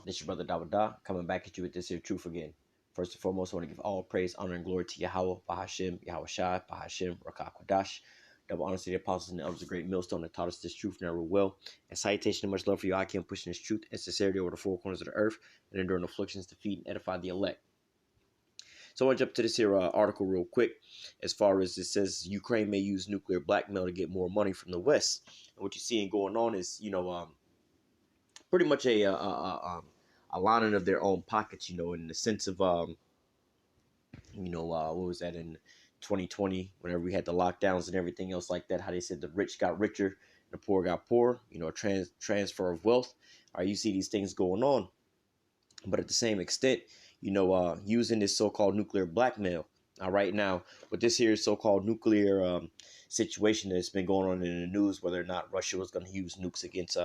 This your brother Dawada coming back at you with this here truth again. First and foremost, I want to give all praise, honor, and glory to Yahweh, Bahashim, Yahweh Shai, Bahashim, Rakah Kwadash. Double honor to the apostles and the elders, a great millstone that taught us this truth never will. And salutation and much love for you. I can pushing this truth and sincerity over the four corners of the earth and enduring afflictions to feed and edify the elect. So I want to jump to this here article real quick. As far as it says, Ukraine may use nuclear blackmail to get more money from the West. And what you're seeing going on is, pretty much a lining of their own pockets, in the sense of, what was that in 2020, whenever we had the lockdowns and everything else like that, how they said the rich got richer and the poor got poorer, a transfer of wealth. All right, you see these things going on. But at the same extent, using this so-called nuclear blackmail. All right, now with this here so-called nuclear situation that's been going on in the news, whether or not Russia was going to use nukes against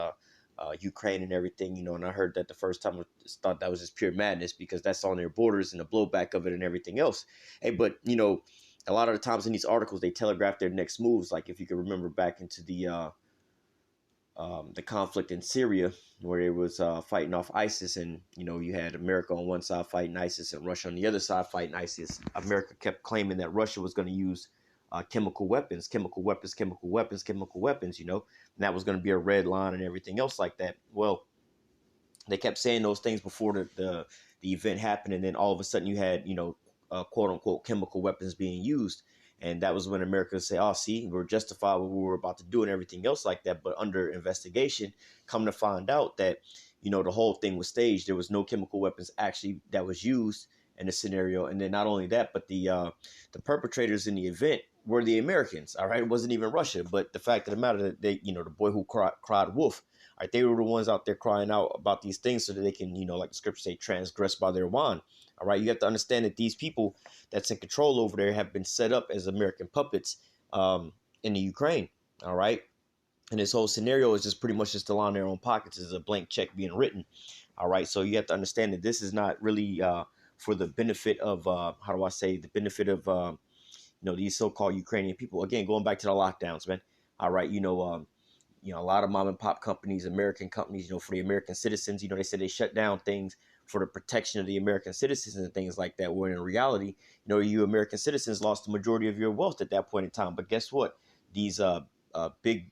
Ukraine and everything, and I heard that the first time I thought that was just pure madness because that's on their borders and the blowback of it and everything else. Hey, but a lot of the times in these articles they telegraph their next moves. Like if you can remember back into the conflict in Syria, where it was fighting off ISIS, and you had America on one side fighting ISIS and Russia on the other side fighting ISIS. America kept claiming that Russia was going to use chemical weapons, and that was going to be a red line and everything else like that. Well, they kept saying those things before the event happened, and then all of a sudden you had quote unquote chemical weapons being used. And that was when America said, oh, see, we're justified what we were about to do and everything else like that. But under investigation, come to find out that, the whole thing was staged. There was no chemical weapons actually that was used in the scenario. And then not only that, but the perpetrators in the event were the Americans. All right. It wasn't even Russia. But the fact of the matter that they, the boy who cried wolf. All right, they were the ones out there crying out about these things so that they can, like the scriptures say, transgress by their wand. All right, you have to understand that these people that's in control over there have been set up as American puppets in the Ukraine. All right, and this whole scenario is just pretty much just to line their own pockets as a blank check being written. All right, so you have to understand that this is not really for the benefit of the benefit of these so-called Ukrainian people. Again, going back to the lockdowns, man. All right, a lot of mom and pop companies, American companies, for the American citizens, they said they shut down things for the protection of the American citizens and things like that. Where in reality, you American citizens lost the majority of your wealth at that point in time. But guess what? These big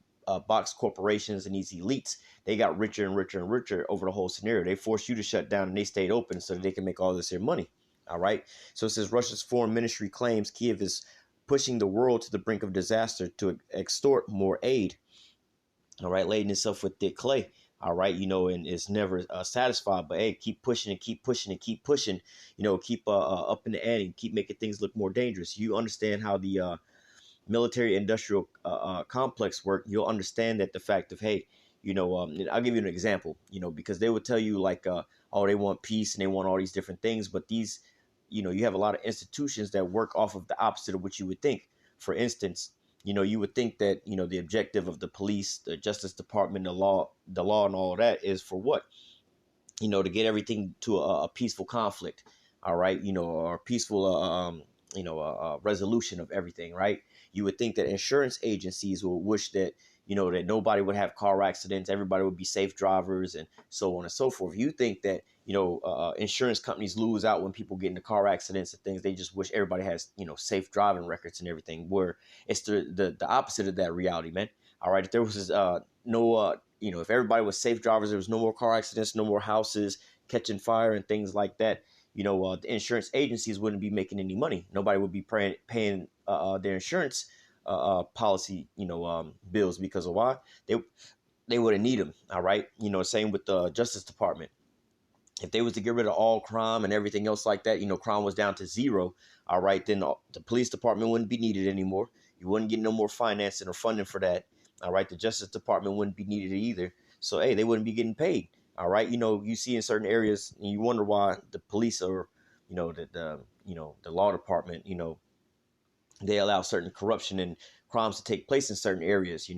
box corporations and these elites, they got richer and richer and richer over the whole scenario. They forced you to shut down and they stayed open so that they can make all this here money. All right. So it says Russia's foreign ministry claims Kiev is pushing the world to the brink of disaster to extort more aid. All right, laden itself with thick clay. All right, and it's never satisfied. But hey, keep pushing and keep pushing and keep pushing. Keep up in the ante, keep making things look more dangerous. You understand how the military industrial complex work. You'll understand that the fact of hey, I'll give you an example. Because they would tell you like, oh, they want peace and they want all these different things, but these, you have a lot of institutions that work off of the opposite of what you would think. For instance, you would think that, the objective of the police, the Justice Department, the law and all of that is for what? To get everything to a peaceful conflict. All right. Or peaceful, resolution of everything. Right. You would think that insurance agencies will wish that, that nobody would have car accidents. Everybody would be safe drivers and so on and so forth. You think that, insurance companies lose out when people get into car accidents and things. They just wish everybody has, safe driving records and everything, where it's the opposite of that reality, man. All right. If there was if everybody was safe drivers, there was no more car accidents, no more houses catching fire and things like that. The insurance agencies wouldn't be making any money. Nobody would be paying their insurance policy, bills, because of why they wouldn't need them. All right. Same with the Justice Department. If they was to get rid of all crime and everything else like that, crime was down to zero. All right. Then the police department wouldn't be needed anymore. You wouldn't get no more financing or funding for that. All right. The Justice Department wouldn't be needed either. So, hey, they wouldn't be getting paid. All right. You see in certain areas and you wonder why the police or, the law department, they allow certain corruption and crimes to take place in certain areas,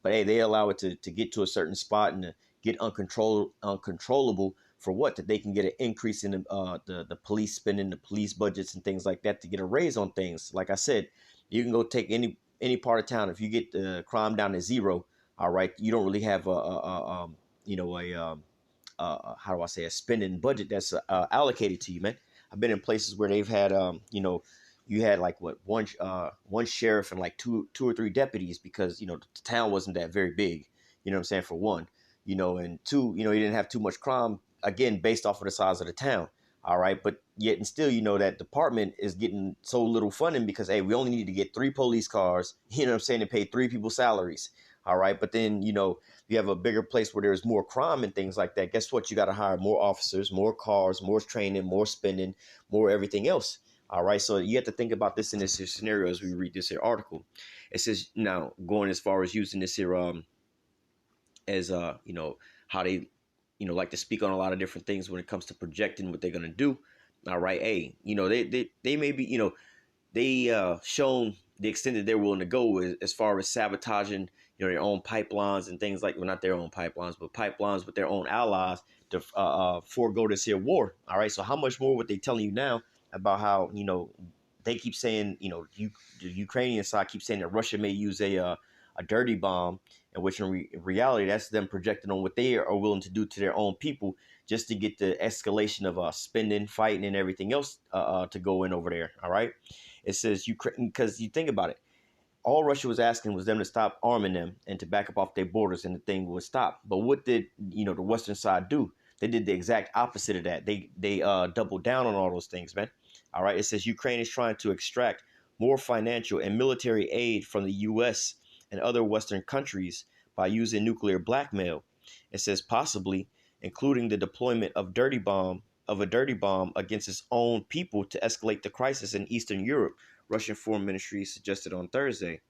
but hey, they allow it to get to a certain spot and to get uncontrollable for what? That they can get an increase in the police spending, the police budgets and things like that, to get a raise on things. Like I said, you can go take any part of town. If you get the crime down to zero, all right, you don't really have a how do I say, a spending budget that's allocated to you, man. I've been in places where they've had you had like one sheriff and like two or three deputies, because the town wasn't that very big. You know what I'm saying? For one, and two, you didn't have too much crime, again, based off of the size of the town. All right, but yet and still, that department is getting so little funding because, hey, we only need to get 3 police cars, you know what I'm saying, to pay 3 people's salaries. All right, but then, you have a bigger place where there's more crime and things like that. Guess what? You got to hire more officers, more cars, more training, more spending, more everything else. All right, so you have to think about this in this here scenario as we read this here article. It says, now going as far as using this here as how they like to speak on a lot of different things when it comes to projecting what they're going to do. All right, hey, they may be, they shown the extent that they're willing to go as far as sabotaging their own pipelines and things like, well, not their own pipelines, but pipelines with their own allies to forego this here war. All right, so how much more would they telling you now about how they keep saying, the Ukrainian side keeps saying that Russia may use a dirty bomb, in which in reality that's them projecting on what they are willing to do to their own people just to get the escalation of spending, fighting, and everything else to go in over there. All right, it says Ukraine, because you think about it, all Russia was asking was them to stop arming them and to back up off their borders, and the thing would stop. But what did the Western side do? They did the exact opposite of that. They doubled down on all those things, man. All right, it says Ukraine is trying to extract more financial and military aid from the U.S. and other Western countries by using nuclear blackmail. It says possibly including the deployment of a dirty bomb against its own people to escalate the crisis in Eastern Europe, Russian Foreign Ministry suggested on Thursday.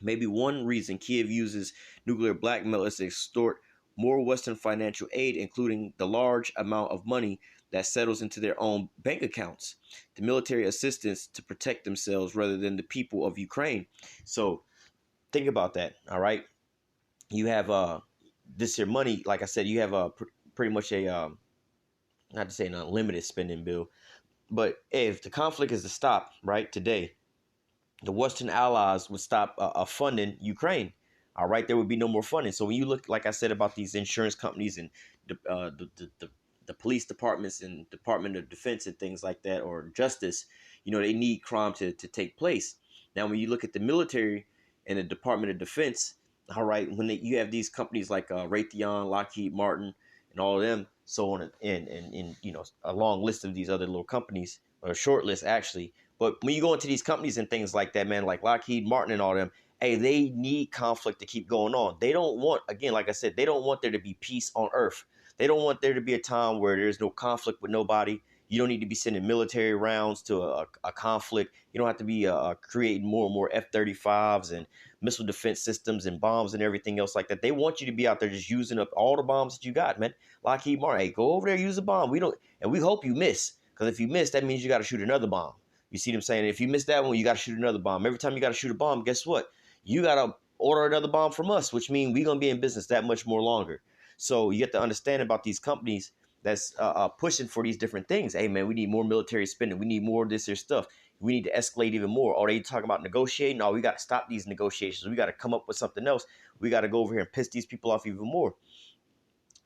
Maybe one reason Kiev uses nuclear blackmail is to extort more Western financial aid, including the large amount of money that settles into their own bank accounts, the military assistance to protect themselves rather than the people of Ukraine. So think about that. All right, you have this here money, like I said, you have pretty much a not to say an unlimited spending bill, but if the conflict is to stop right today, the Western allies would stop funding Ukraine. All right, there would be no more funding. So when you look, like I said, about these insurance companies and the police departments and Department of Defense and things like that, or justice, they need crime to take place. Now, when you look at the military and the Department of Defense, all right, when you have these companies like Raytheon, Lockheed Martin, and all of them, so on, and a long list of these other little companies, or a short list actually. But when you go into these companies and things like that, man, like Lockheed Martin and all them, hey, they need conflict to keep going on. They don't want, again, like I said, they don't want there to be peace on earth. They don't want there to be a time where there's no conflict with nobody. You don't need to be sending military rounds to a conflict. You don't have to be creating more and more F-35s and missile defense systems and bombs and everything else like that. They want you to be out there just using up all the bombs that you got, man. Lockheed Martin, hey, go over there, use a bomb. We hope you miss, because if you miss, that means you got to shoot another bomb. You see what I'm saying? If you miss that one, you got to shoot another bomb. Every time you got to shoot a bomb, guess what? You got to order another bomb from us, which means we're going to be in business that much more longer. So you have to understand about these companies that's pushing for these different things. Hey, man, we need more military spending. We need more of this here stuff. We need to escalate even more. Oh, they talking about negotiating? No, we got to stop these negotiations. We got to come up with something else. We got to go over here and piss these people off even more.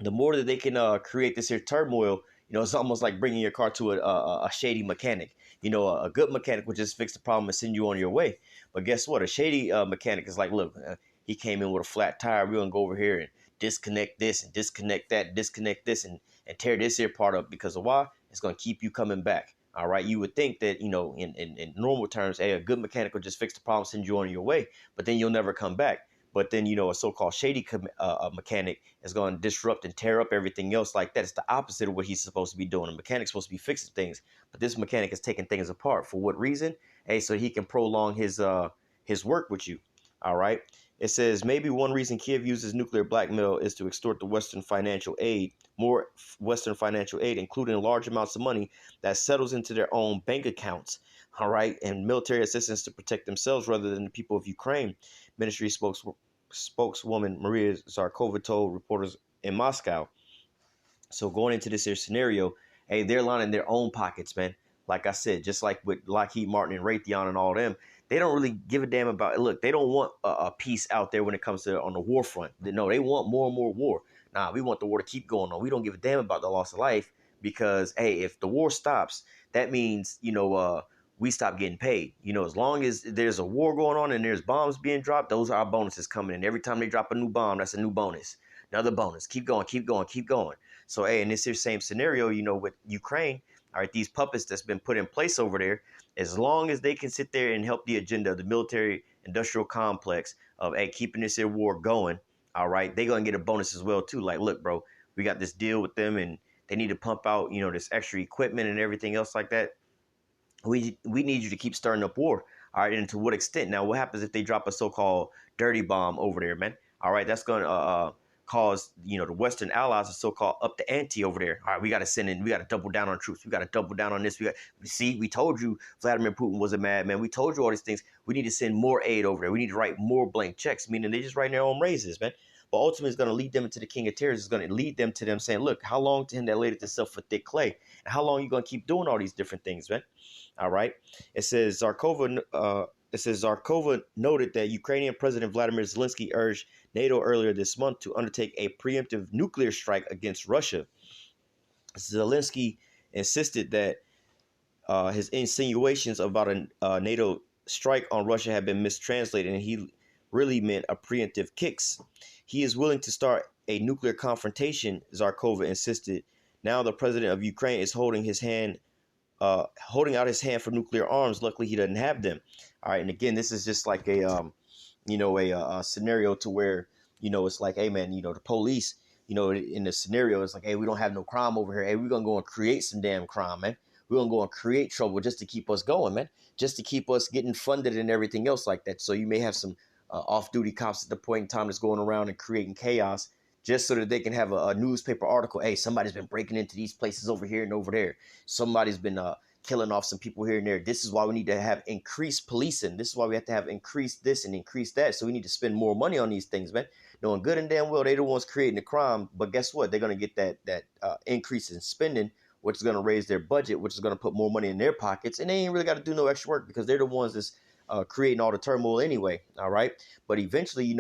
The more that they can create this here turmoil, it's almost like bringing your car to a shady mechanic. A good mechanic would just fix the problem and send you on your way. But guess what? A shady mechanic is like, look, he came in with a flat tire. We're going to go over here and disconnect this and disconnect that, disconnect this and tear this here part up, because of why? It's going to keep you coming back. All right. You would think that, in normal terms, hey, a good mechanic will just fix the problem, send you on your way, but then you'll never come back. But then, a so-called shady mechanic is going to disrupt and tear up everything else like that. It's the opposite of what he's supposed to be doing. A mechanic's supposed to be fixing things, but this mechanic is taking things apart. For what reason? Hey, so he can prolong his work with you. All right. It says maybe one reason Kiev uses nuclear blackmail is to extort the Western financial aid, more Western financial aid, including large amounts of money that settles into their own bank accounts. All right. And military assistance to protect themselves rather than the people of Ukraine. Ministry spokeswoman Maria Zakharova told reporters in Moscow. So going into this here scenario, hey, they're lining their own pockets, man. Like I said, just like with Lockheed Martin and Raytheon and all them, they don't really give a damn about it. Look, they don't want a peace out there when it comes to on the war front. No, they want more and more war. Nah, we want the war to keep going on. We don't give a damn about the loss of life because hey, if the war stops, that means we stop getting paid. As long as there's a war going on and there's bombs being dropped, those are our bonuses coming in. Every time they drop a new bomb, that's a new bonus. Another bonus. Keep going, keep going, keep going. So hey, in this here same scenario, with Ukraine, all right, these puppets that's been put in place over there, as long as they can sit there and help the agenda of the military industrial complex of keeping this here war going, all right, they're gonna get a bonus as well too. Like, look, bro, we got this deal with them and they need to pump out, this extra equipment and everything else like that. We need you to keep stirring up war. All right, and to what extent? Now, what happens if they drop a so-called dirty bomb over there, man? All right, that's going to cause the Western allies to so-called up the ante over there. All right, we got to send in, we got to double down on troops. We got to double down on this. We told you Vladimir Putin was a madman. We told you all these things. We need to send more aid over there. We need to write more blank checks, meaning they just writing their own raises, man. But ultimately, it's going to lead them into the king of terrors. It's going to lead them to them saying, look, how long to him that laid itself for thick clay? And how long are you going to keep doing all these different things, man? All right. It says Zarkova noted that Ukrainian President Vladimir Zelensky urged NATO earlier this month to undertake a preemptive nuclear strike against Russia. Zelensky insisted that his insinuations about a NATO strike on Russia had been mistranslated, and he really meant a preemptive kicks. He is willing to start a nuclear confrontation, Zarkova insisted. Now the president of Ukraine is holding out his hand for nuclear arms. Luckily, he doesn't have them. All right, and again, this is just like a scenario to where it's like, hey man, the police, in the scenario, it's like, hey, we don't have no crime over here. Hey, we're gonna go and create some damn crime, man. We're gonna go and create trouble just to keep us going, man. Just to keep us getting funded and everything else like that. So you may have some off-duty cops at the point in time that's going around and creating chaos just so that they can have a newspaper article. Hey, somebody's been breaking into these places over here and over there. Somebody's been killing off some people here and there. This is why we need to have increased policing. This is why we have to have increased this and increase that. So we need to spend more money on these things, man. Knowing good and damn well they're the ones creating the crime. But guess what? They're going to get that increase in spending, which is going to raise their budget, which is going to put more money in their pockets. And they ain't really got to do no extra work because they're the ones that's creating all the turmoil anyway. All right. But eventually,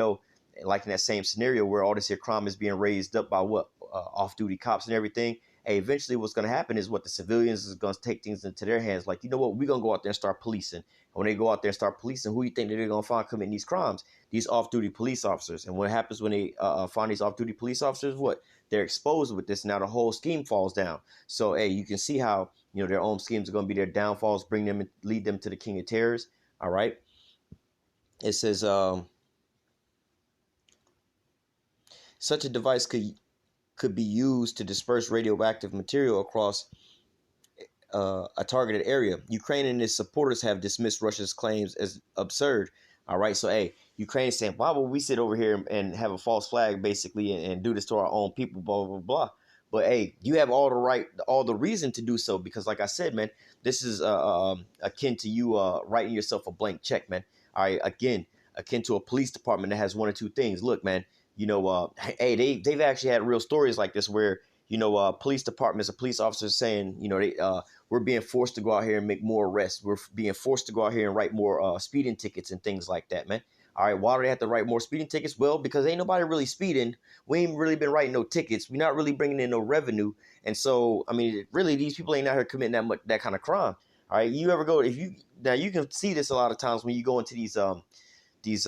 like in that same scenario where all this here crime is being raised up by off-duty cops and everything. Hey, eventually what's going to happen is what the civilians is going to take things into their hands. Like, you know what, we're going to go out there and start policing. And when they go out there and start policing, who you think they're going to find committing these crimes? These off-duty police officers. And what happens when they find these off-duty police officers? What? They're exposed with this. Now the whole scheme falls down. So, hey, you can see how, their own schemes are going to be their downfalls, bring them and lead them to the king of terrors. All right. It says, such a device could be used to disperse radioactive material across a targeted area. Ukraine and its supporters have dismissed Russia's claims as absurd. All right, so hey, Ukraine's saying, why would we sit over here and have a false flag basically and do this to our own people, blah, blah, blah. But hey, you have all the reason to do so because like I said, man, this is akin to you writing yourself a blank check, man. All right, again, akin to a police department that has one or two things. Look, man, hey, they've actually had real stories like this where, police departments or police officers saying, we're being forced to go out here and make more arrests. We're being forced to go out here and write more speeding tickets and things like that, man. All right, why do they have to write more speeding tickets? Well, because ain't nobody really speeding. We ain't really been writing no tickets. We're not really bringing in no revenue. And so, I mean, really, these people ain't out here committing that kind of crime. All right, you ever go, now you can see this a lot of times when you go into these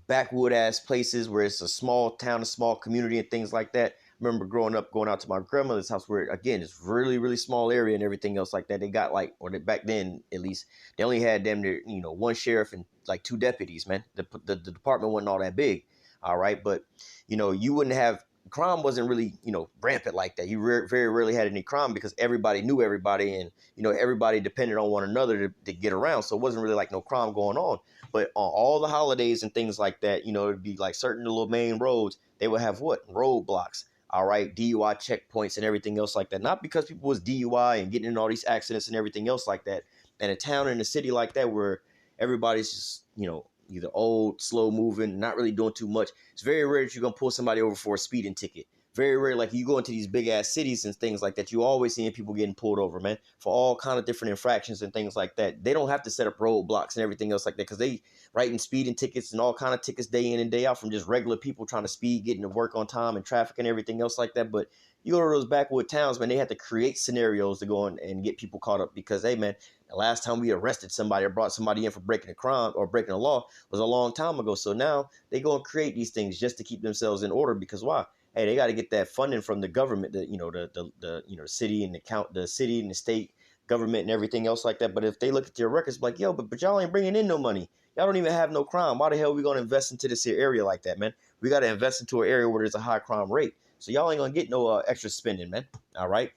backwood ass places where it's a small town, a small community and things like that. I remember growing up, going out to my grandmother's house where, again, it's really, really small area and everything else like that. They got back then, at least, they only had damn near, one sheriff and like two deputies, man. The department wasn't all that big. All right. But, you wouldn't have, crime wasn't really, rampant like that. You very rarely had any crime because everybody knew everybody and, everybody depended on one another to get around. So it wasn't really like no crime going on. But on all the holidays and things like that, it'd be like certain little main roads, they would have what? Roadblocks. All right. DUI checkpoints and everything else like that. Not because people was DUI and getting in all these accidents and everything else like that. And a town in a city like that where everybody's just, either old, slow moving, not really doing too much. It's very rare that you're going to pull somebody over for a speeding ticket. Very rare. Like you go into these big ass cities and things like that, you always seeing people getting pulled over, man, for all kind of different infractions and things like that. They don't have to set up roadblocks and everything else like that because they writing speeding tickets and all kind of tickets day in and day out from just regular people trying to speed, getting to work on time and traffic and everything else like that. But you go to those backwood towns, man, they have to create scenarios to go and get people caught up because, hey, man, the last time we arrested somebody or brought somebody in for breaking a crime or breaking a law was a long time ago. So now they go and create these things just to keep themselves in order because why? Hey, they got to get that funding from the government, the city and the city and the state government and everything else like that. But if they look at your records, like, yo, but y'all ain't bringing in no money. Y'all don't even have no crime. Why the hell are we going to invest into this here area like that, man? We got to invest into an area where there's a high crime rate. So y'all ain't going to get no extra spending, man. All right.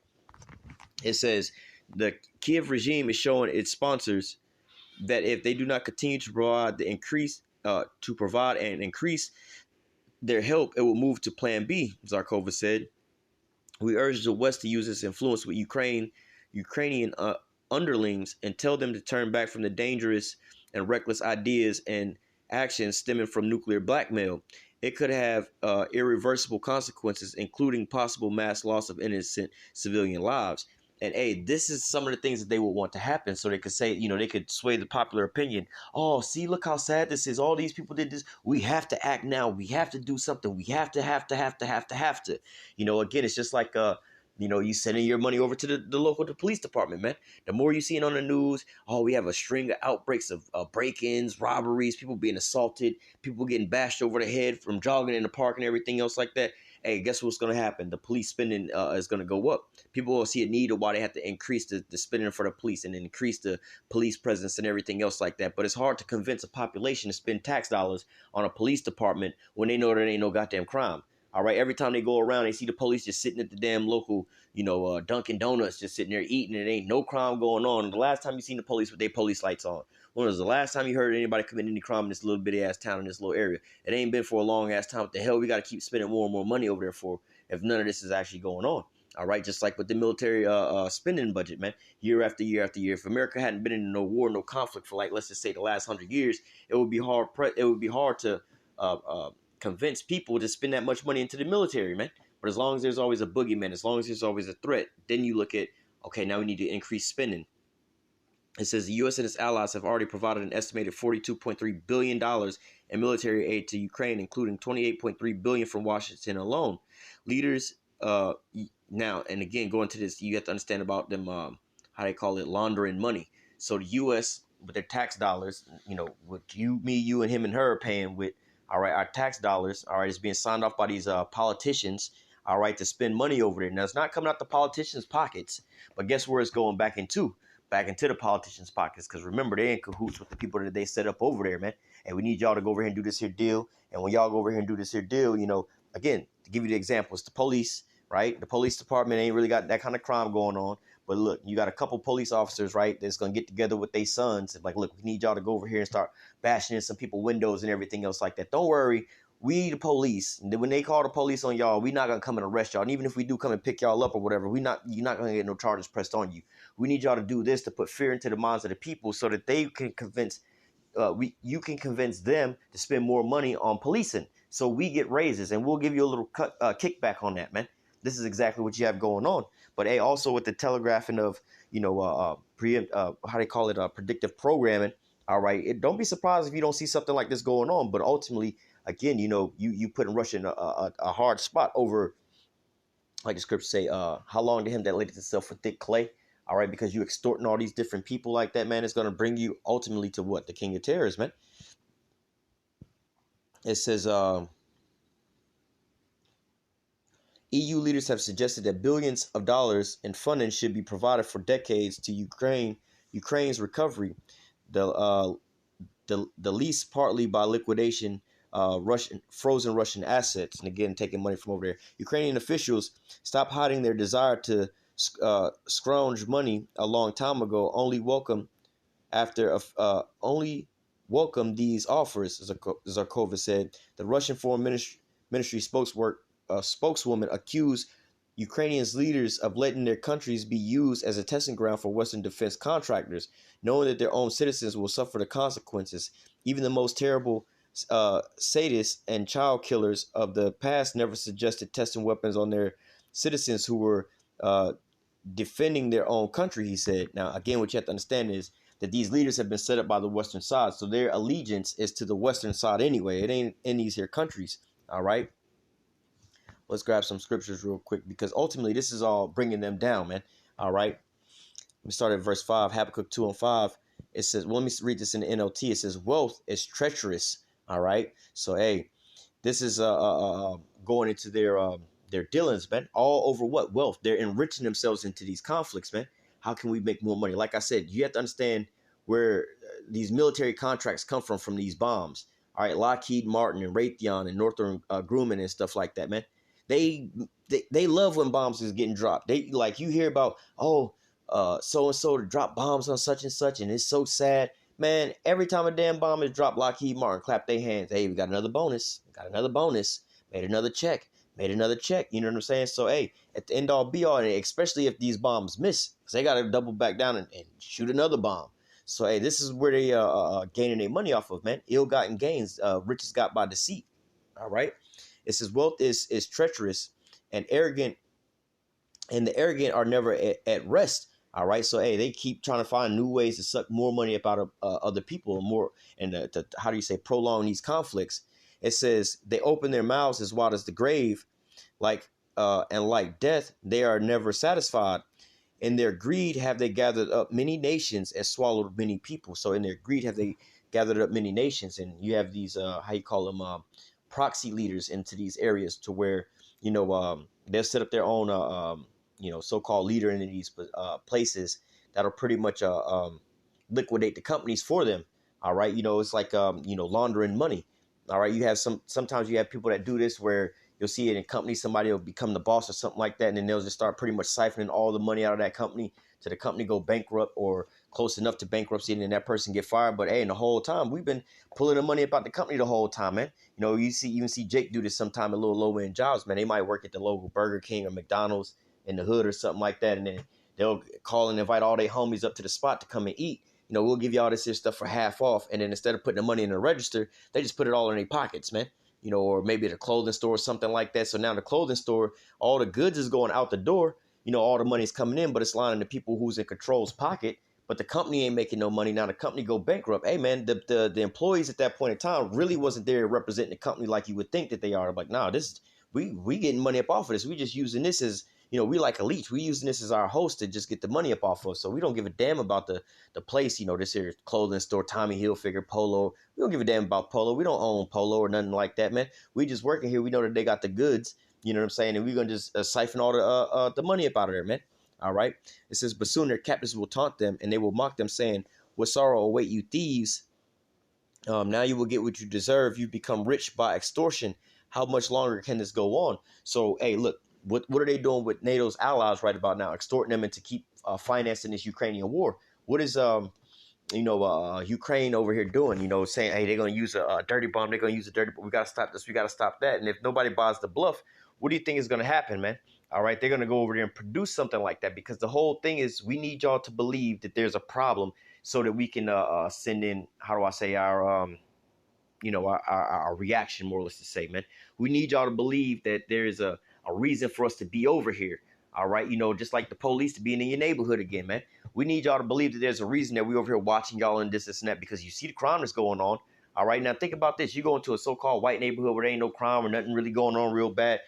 It says the Kiev regime is showing its sponsors that if they do not continue to provide and increase their help, it will move to Plan B, Zarkova said. We urge the West to use its influence with Ukrainian underlings and tell them to turn back from the dangerous and reckless ideas and actions stemming from nuclear blackmail. It could have irreversible consequences, including possible mass loss of innocent civilian lives. And hey, this is some of the things that they would want to happen so they could say, they could sway the popular opinion. Oh, see, look how sad this is. All these people did this. We have to act now. We have to do something. We have to. Again, it's just like, you sending your money over to the local police department, man. The more you see it on the news, we have a string of outbreaks of break-ins, robberies, people being assaulted, people getting bashed over the head from jogging in the park and everything else like that. Hey, guess what's going to happen? The police spending is going to go up. People will see a need of why they have to increase the spending for the police and increase the police presence and everything else like that. But it's hard to convince a population to spend tax dollars on a police department when they know there ain't no goddamn crime. All right, every time they go around, they see the police just sitting at the damn local, Dunkin' Donuts, just sitting there eating. And ain't no crime going on. And the last time you seen the police with their police lights on? When was the last time you heard anybody commit any crime in this little bitty ass town in this little area? It ain't been for a long ass time. What the hell we got to keep spending more and more money over there for if none of this is actually going on? All right, just like with the military spending budget, man, year after year after year. If America hadn't been in no war, no conflict for let's just say the last 100 years, it would be hard to convince people to spend that much money into the military, man. But as long as there's always a boogeyman, as long as there's always a threat, then you look at, okay, now we need to increase spending. It says the U.S. and its allies have already provided an estimated $42.3 billion in military aid to Ukraine, including $28.3 billion from Washington alone. Leaders now, and again, going to this, you have to understand about them, how they call it, laundering money. So the U.S., with their tax dollars, what you, me, you, and him and her are paying with, all right, our tax dollars, all right, is being signed off by these politicians, all right, to spend money over there. Now, it's not coming out the politicians' pockets, but guess where it's going back into? Back into the politicians' pockets, because remember, they in cahoots with the people that they set up over there, man. And we need y'all to go over here and do this here deal. And when y'all go over here and do this here deal, again, to give you the example, it's the police, right? The police department ain't really got that kind of crime going on. But look, you got a couple police officers, right, that's going to get together with their sons. And like, look, we need y'all to go over here and start bashing in some people's windows and everything else like that. Don't worry. We, the police, when they call the police on y'all, we're not going to come and arrest y'all. And even if we do come and pick y'all up or whatever, you're not going to get no charges pressed on you. We need y'all to do this to put fear into the minds of the people so that they can convince, you can convince them to spend more money on policing. So we get raises and we'll give you a little kickback on that, man. This is exactly what you have going on. But hey, also with the telegraphing of, how they call it, predictive programming. All right. Don't be surprised if you don't see something like this going on. But ultimately, again, you putting Russia in a hard spot over, like the scriptures say, how long to him that laid itself with thick clay. All right. Because you extorting all these different people like that, man, it's going to bring you ultimately to what? The king of terrors, man. It says, EU leaders have suggested that billions of dollars in funding should be provided for decades to Ukraine's recovery. The least partly by liquidation frozen Russian assets, and again taking money from over there. Ukrainian officials stopped hiding their desire to scrounge money a long time ago. Only welcome these offers, Zarkova said. The Russian Foreign Ministry spokeswoman accused Ukrainian leaders of letting their countries be used as a testing ground for Western defense contractors, knowing that their own citizens will suffer the consequences. Even the most terrible sadists and child killers of the past never suggested testing weapons on their citizens who were uh, defending their own country, he said. Now, again, what you have to understand is that these leaders have been set up by the Western side. So their allegiance is to the Western side anyway. It ain't in these here countries. All right. Let's grab some scriptures real quick because ultimately this is all bringing them down, man. All right. We start at verse 5, Habakkuk 2 and 5. It says, well, let me read this in the NLT. It says, wealth is treacherous. All right. So, hey, this is going into their dealings, man. All over what? Wealth. They're enriching themselves into these conflicts, man. How can we make more money? Like I said, you have to understand where these military contracts come from these bombs. All right, Lockheed Martin and Raytheon and Northrop Grumman and stuff like that, man. They love when bombs is getting dropped. They like you hear about, oh, so and so to drop bombs on such and such, and it's so sad. Man, every time a damn bomb is dropped, Lockheed Martin clap their hands. Hey, we got another bonus. Got another bonus. Made another check. Made another check. You know what I'm saying? So, hey, at the end all be all, and especially if these bombs miss, because they got to double back down and shoot another bomb. So, hey, this is where they gaining their money off of, man. Ill-gotten gains, riches got by deceit. All right. It says wealth is treacherous and arrogant, and the arrogant are never at rest. All right, so hey, they keep trying to find new ways to suck more money up out of other people, and more, and to how do you say, prolong these conflicts. It says they open their mouths as wide as the grave, and like death, they are never satisfied. In their greed have they gathered up many nations and swallowed many people. So in their greed have they gathered up many nations, and you have these how you call them proxy leaders into these areas to where they'll set up their own so-called leader in these places that'll pretty much liquidate the companies for them. All right, it's like laundering money. All right, you have sometimes you have people that do this where you'll see it in companies, somebody will become the boss or something like that, and then they'll just start pretty much siphoning all the money out of that company to the company go bankrupt or close enough to bankruptcy, and then that person get fired. But hey, in the whole time we've been pulling the money about the company the whole time, man. You even see Jake do this sometime at little low end jobs, man. They might work at the local Burger King or McDonald's in the hood or something like that, and then they'll call and invite all their homies up to the spot to come and eat. We'll give you all this here stuff for half off, and then instead of putting the money in the register, they just put it all in their pockets, man. Or maybe at a clothing store or something like that. So now the clothing store, all the goods is going out the door. All the money's coming in, but it's lining the people who's in control's pocket. But the company ain't making no money. Now the company go bankrupt. Hey, man, the employees at that point in time really wasn't there representing the company like you would think that they are. Like, nah, we getting money up off of this. We just using this as, we like elite. We using this as our host to just get the money up off of. So we don't give a damn about the place, this here clothing store, Tommy Hilfiger, Polo. We don't give a damn about Polo. We don't own Polo or nothing like that, man. We just working here. We know that they got the goods. You know what I'm saying? And we're going to just siphon all the money up out of there, man. All right. It says, but soon their captors will taunt them and they will mock them, saying, what sorrow await you thieves? Now you will get what you deserve. You become rich by extortion. How much longer can this go on? So, hey, look, what are they doing with NATO's allies right about now? Extorting them into keep financing this Ukrainian war. What is Ukraine over here doing? Saying, hey, they're going to use a dirty bomb. They're going to use a dirty bomb. We got to stop this. We got to stop that. And if nobody buys the bluff, what do you think is going to happen, man? All right, they're going to go over there and produce something like that, because the whole thing is we need y'all to believe that there's a problem so that we can send in, how do I say, our reaction, more or less to say, man. We need y'all to believe that there is a reason for us to be over here. All right, just like the police to be in your neighborhood again, man. We need y'all to believe that there's a reason that we over here watching y'all and this and that, because you see the crime that's going on. All right, now think about this. You go into a so-called white neighborhood where there ain't no crime or nothing really going on real bad.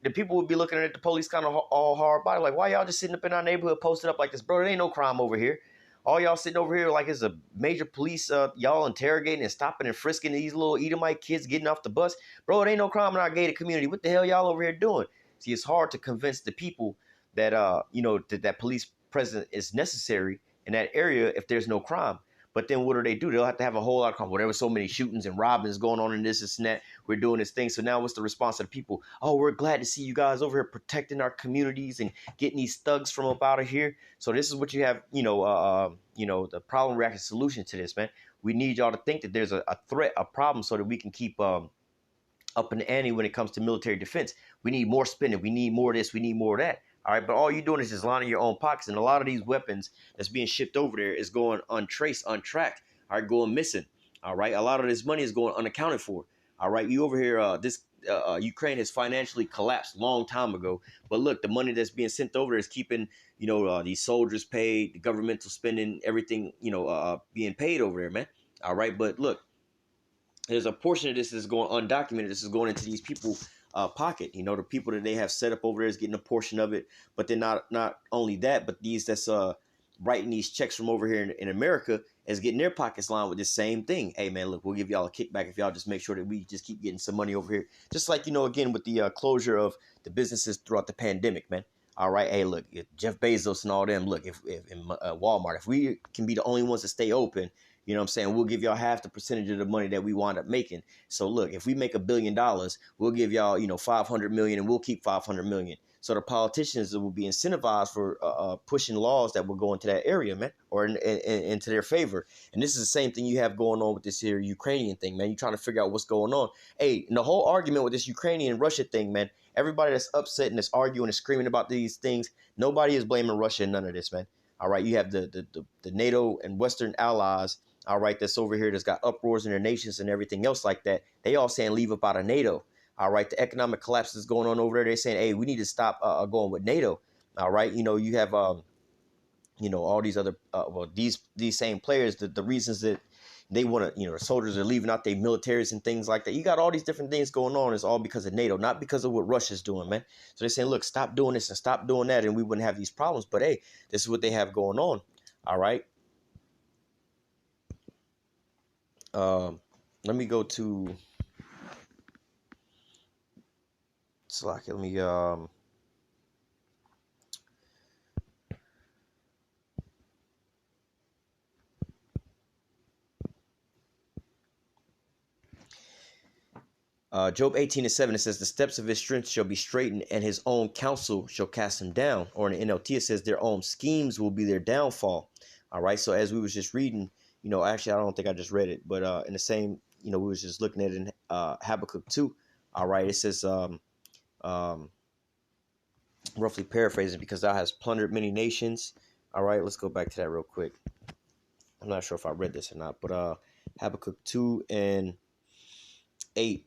The people would be looking at the police kind of all hard by, like, why y'all just sitting up in our neighborhood posted up like this? Bro, there ain't no crime over here. All y'all sitting over here like it's a major police, y'all interrogating and stopping and frisking these little Edomite kids getting off the bus. Bro, there ain't no crime in our gated community. What the hell y'all over here doing? See, it's hard to convince the people that, that police presence is necessary in that area if there's no crime. But then what do? They'll have to have a whole lot of crime. Whatever, so many shootings and robbings going on in this and that. We're doing this thing. So now what's the response of the people? Oh, we're glad to see you guys over here protecting our communities and getting these thugs from up out of here. So this is what you have, the problem reaction solution to this, man. We need y'all to think that there's a threat, a problem, so that we can keep up in the ante when it comes to military defense. We need more spending. We need more of this. We need more of that. All right, but all you're doing is just lining your own pockets. And a lot of these weapons that's being shipped over there is going untraced, untracked, all right, going missing. All right, a lot of this money is going unaccounted for. All right, you over here, this Ukraine has financially collapsed long time ago, but look, the money that's being sent over is keeping these soldiers paid, the governmental spending, everything being paid over there, man. All right, but look, there's a portion of this is going undocumented. This is going into these people pocket. The people that they have set up over there is getting a portion of it. But then not only that, but these that's writing these checks from over here in America is getting their pockets lined with the same thing. Hey man, look, we'll give y'all a kickback if y'all just make sure that we just keep getting some money over here. Just like again with the closure of the businesses throughout the pandemic, man. All right, hey, look, if Jeff Bezos and all them, look, if in Walmart, if we can be the only ones to stay open, you know what I'm saying? We'll give y'all half the percentage of the money that we wind up making. So look, if we make $1 billion, we'll give y'all, 500 million and we'll keep 500 million. So the politicians will be incentivized for pushing laws that will go into that area, man, or into their favor. And this is the same thing you have going on with this here Ukrainian thing, man. You're trying to figure out what's going on. Hey, and the whole argument with this Ukrainian Russia thing, man, everybody that's upset and that's arguing and screaming about these things, nobody is blaming Russia in none of this, man. All right, you have the NATO and Western allies, all right, that's over here that's got uproars in their nations and everything else like that. They all saying leave up out of NATO. All right, the economic collapse is going on over there. They're saying, hey, we need to stop going with NATO. All right, you have all these other these same players. The reasons that they want to, the soldiers are leaving out their militaries and things like that. You got all these different things going on. It's all because of NATO, not because of what Russia's doing, man. So they're saying, look, stop doing this and stop doing that, and we wouldn't have these problems. But hey, this is what they have going on. All right. Let me go to Slack. Let me Job 18:7, it says, the steps of his strength shall be straightened, and his own counsel shall cast him down. Or in the NLT, it says, their own schemes will be their downfall. All right. So as we was just reading, actually, I don't think I just read it, but in the same, we was just looking at it in Habakkuk 2. All right. It says, roughly paraphrasing, because thou hast plundered many nations. All right. Let's go back to that real quick. I'm not sure if I read this or not, but Habakkuk 2 and 8.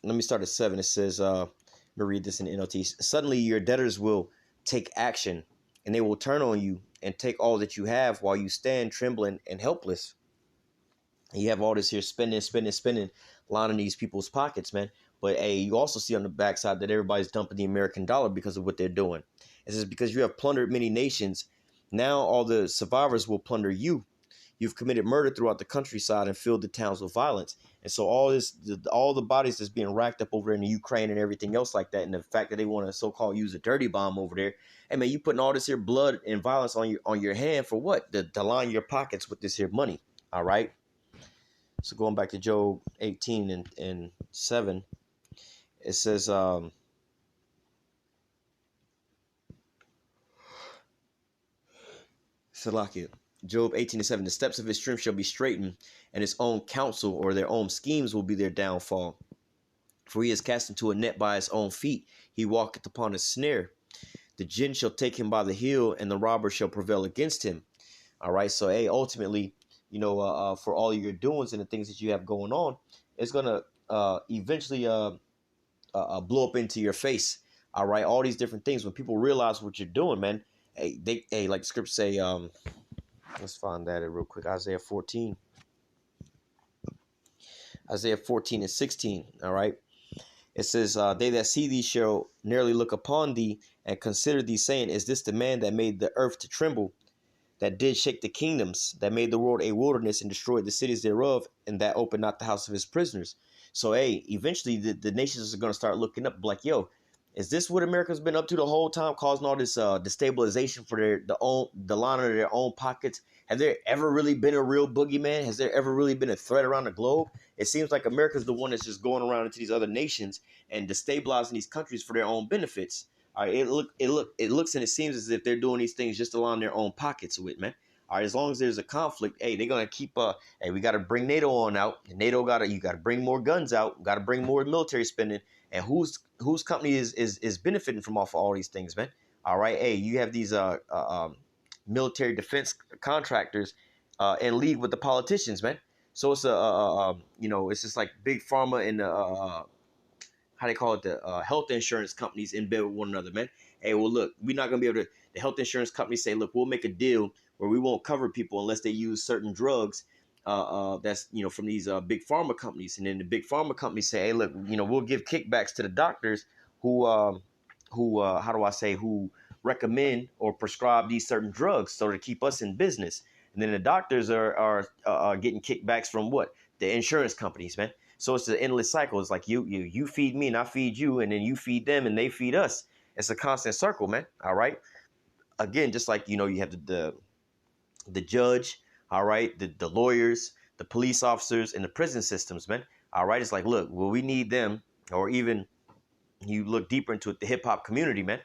Let me start at 7. It says, let me read this in the NLT. Suddenly your debtors will take action, and they will turn on you and take all that you have while you stand trembling and helpless. And you have all this here spending, lining these people's pockets, man. But hey, you also see on the backside that everybody's dumping the American dollar because of what they're doing. It says, because you have plundered many nations, now all the survivors will plunder you. You've committed murder throughout the countryside and filled the towns with violence. And so all the bodies that's being racked up over in the Ukraine and everything else like that, and the fact that they want to so-called use a dirty bomb over there, hey man, you putting all this here blood and violence on your hand for what? To line your pockets with this here money. All right. So going back to Job 18 and 7, it says, Salakia. Job 18:7, the steps of his strength shall be straightened, and his own counsel or their own schemes will be their downfall. For he is cast into a net by his own feet. He walketh upon a snare. The jinn shall take him by the heel, and the robber shall prevail against him. All right. So, hey, ultimately, for all of your doings and the things that you have going on, it's going to eventually blow up into your face. All right. All these different things. When people realize what you're doing, man, hey, like the scripts say, let's find that real quick. Isaiah 14 and 16. All right. It says, they that see thee shall nearly look upon thee and consider thee, saying, is this the man that made the earth to tremble, that did shake the kingdoms, that made the world a wilderness and destroyed the cities thereof, and that opened not the house of his prisoners? So, hey, eventually the nations are going to start looking up like, yo, is this what America's been up to the whole time, causing all this destabilization for the line of their own pockets? Have there ever really been a real boogeyman? Has there ever really been a threat around the globe? It seems like America's the one that's just going around into these other nations and destabilizing these countries for their own benefits. All right, it looks and it seems as if they're doing these things just to line their own pockets with, man. All right, as long as there's a conflict, hey, they're gonna keep. Hey, we got to bring NATO on out. And NATO you got to bring more guns out. Got to bring more military spending. And whose company is benefiting from off of all these things, man? All right, hey, you have these military defense contractors in league with the politicians, man. So it's you know, it's just like big pharma and how they call it, the health insurance companies in bed with one another, man. Hey, well, look, we're not gonna be able to. The health insurance companies say, look, we'll make a deal where we won't cover people unless they use certain drugs. That's, you know, from these big pharma companies, and then the big pharma companies say, hey, look, you know, we'll give kickbacks to the doctors who how do I say, who recommend or prescribe these certain drugs, so to keep us in business. And then the doctors are getting kickbacks from what, the insurance companies, man. So it's an endless cycle. It's like you feed me and I feed you, and then you feed them and they feed us. It's a constant circle, man. All right. Again, just like, you know, you have the judge, all right, the lawyers, the police officers, and the prison systems, man. All right. It's like, look, well, we need them, or even you look deeper into it, the hip hop community, man.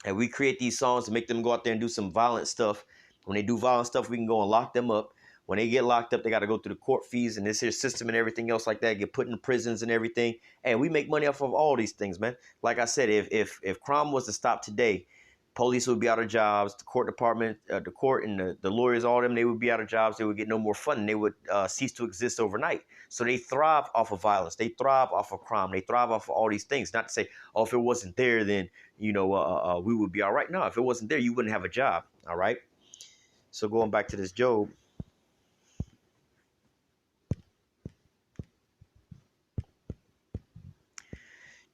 And we create these songs to make them go out there and do some violent stuff. When they do violent stuff, we can go and lock them up. When they get locked up, they got to go through the court fees and this here system and everything else like that, get put in prisons and everything. And we make money off of all these things, man. Like I said, if crime was to stop today, police would be out of jobs, the court department, the court and the lawyers, all of them, they would be out of jobs. They would get no more funding. They would cease to exist overnight. So they thrive off of violence. They thrive off of crime. They thrive off of all these things. Not to say, oh, if it wasn't there, then, you know, we would be all right. No, if it wasn't there, you wouldn't have a job. All right. So going back to this Job.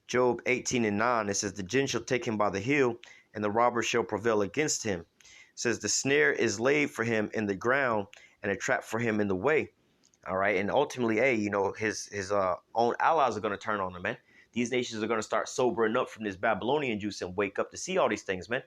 Job 18:9, it says, the jinn shall take him by the heel, and the robber shall prevail against him. It says, the snare is laid for him in the ground, and a trap for him in the way. All right. And ultimately, hey, you know, his own allies are going to turn on him, man. These nations are going to start sobering up from this Babylonian juice and wake up to see all these things, man.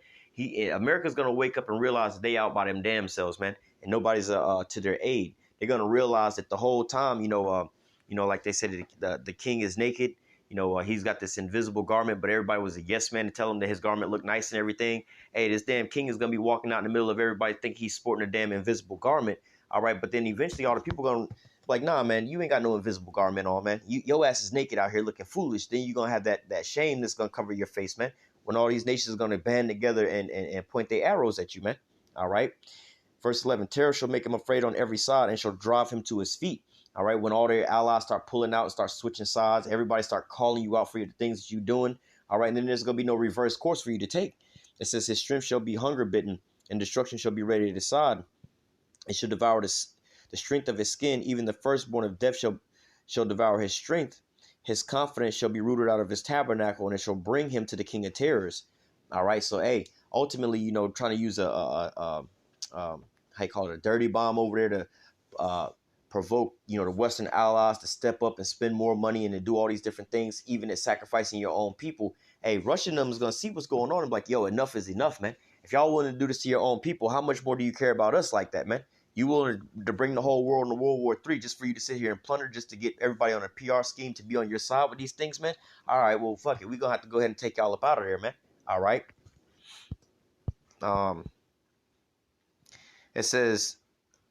America's going to wake up and realize that they out by them damn selves, man, and nobody's to their aid. They're going to realize that the whole time, you know, like they said, the king is naked. You know, he's got this invisible garment, but everybody was a yes man to tell him that his garment looked nice and everything. Hey, this damn king is going to be walking out in the middle of everybody think he's sporting a damn invisible garment. All right. But then eventually all the people going to like, nah, man, you ain't got no invisible garment on, man. Your ass is naked out here looking foolish. Then you're going to have that shame that's going to cover your face, man, when all these nations are going to band together and point their arrows at you, man. All right. Verse 11, terror shall make him afraid on every side and shall drive him to his feet. All right. When all their allies start pulling out and start switching sides, everybody start calling you out for the things that you're doing. All right. And then there's going to be no reverse course for you to take. It says his strength shall be hunger bitten and destruction shall be ready to decide. It shall devour the strength of his skin. Even the firstborn of death shall devour his strength. His confidence shall be rooted out of his tabernacle, and it shall bring him to the king of terrors. All right. So, hey, ultimately, you know, trying to use how you call it, a dirty bomb over there to provoke, you know, the Western allies to step up and spend more money and to do all these different things, even at sacrificing your own people. Hey, Russia and them is going to see what's going on and be like, yo, enough is enough, man. If y'all willing to do this to your own people, how much more do you care about us like that, man? You willing to bring the whole world into World War III just for you to sit here and plunder, just to get everybody on a PR scheme to be on your side with these things, man? All right, well, fuck it. We're going to have to go ahead and take y'all up out of there, man. All right. It says,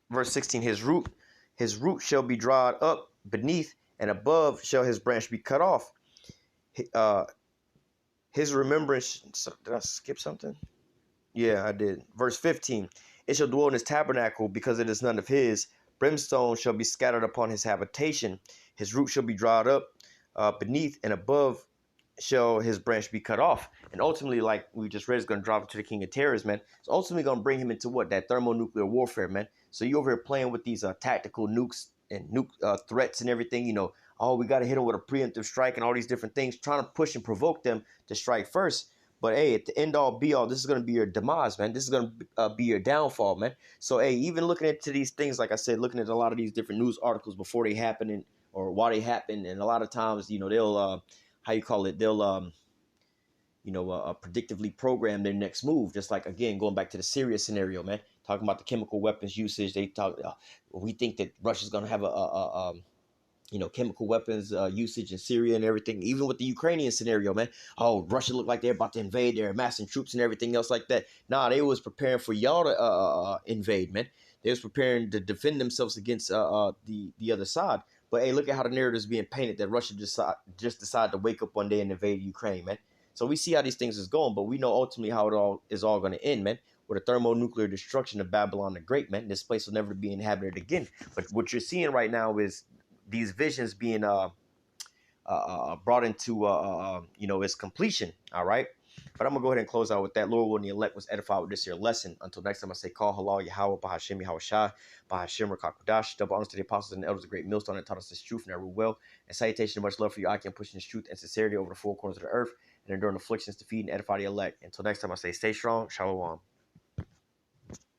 verse 16, his root shall be dried up beneath, and above shall his branch be cut off. His remembrance, did I skip something? Yeah, I did. Verse 15, it shall dwell in his tabernacle because it is none of his. Brimstone shall be scattered upon his habitation. His root shall be dried up beneath, and above shall his branch be cut off. And ultimately, like we just read, is going to drop it to the king of terrors, man. It's ultimately going to bring him into what? That thermonuclear warfare, man. So you over here playing with these tactical nukes and nuke threats and everything, you know, oh, we got to hit them with a preemptive strike and all these different things, trying to push and provoke them to strike first. But, hey, at the end all be all, this is going to be your demise, man. This is going to be your downfall, man. So, hey, even looking into these things, like I said, looking at a lot of these different news articles before they happen or why they happen. And a lot of times, you know, they'll, how you call it, they'll, predictively program their next move. Just like, again, going back to the Syria scenario, man, talking about the chemical weapons usage. They talk, we think that Russia's going to have chemical weapons usage in Syria and everything, even with the Ukrainian scenario, man. Oh, Russia looked like they're about to invade. They're amassing troops and everything else like that. Nah, they was preparing for y'all to invade, man. They was preparing to defend themselves against the other side. But, hey, look at how the narrative is being painted that Russia just decided to wake up one day and invade Ukraine, man. So we see how these things is going, but we know ultimately how it all is all going to end, man. with a thermonuclear destruction of Babylon the Great, man. This place will never be inhabited again. But what you're seeing right now is these visions being brought into its completion. All right. But I'm gonna go ahead and close out with that. Lord willing, the elect was edified with this here lesson. Until next time, I say, call halal Yahweh, Bahashim Yahweh Shah, Bahashim Rakakudash. Double honors to the apostles and the elders, of the great millstone that taught us this truth and that rule well. And salutation, much love for you. I can push this truth and sincerity over the four corners of the earth and enduring afflictions to feed and edify the elect. Until next time, I say, stay strong. Shalom.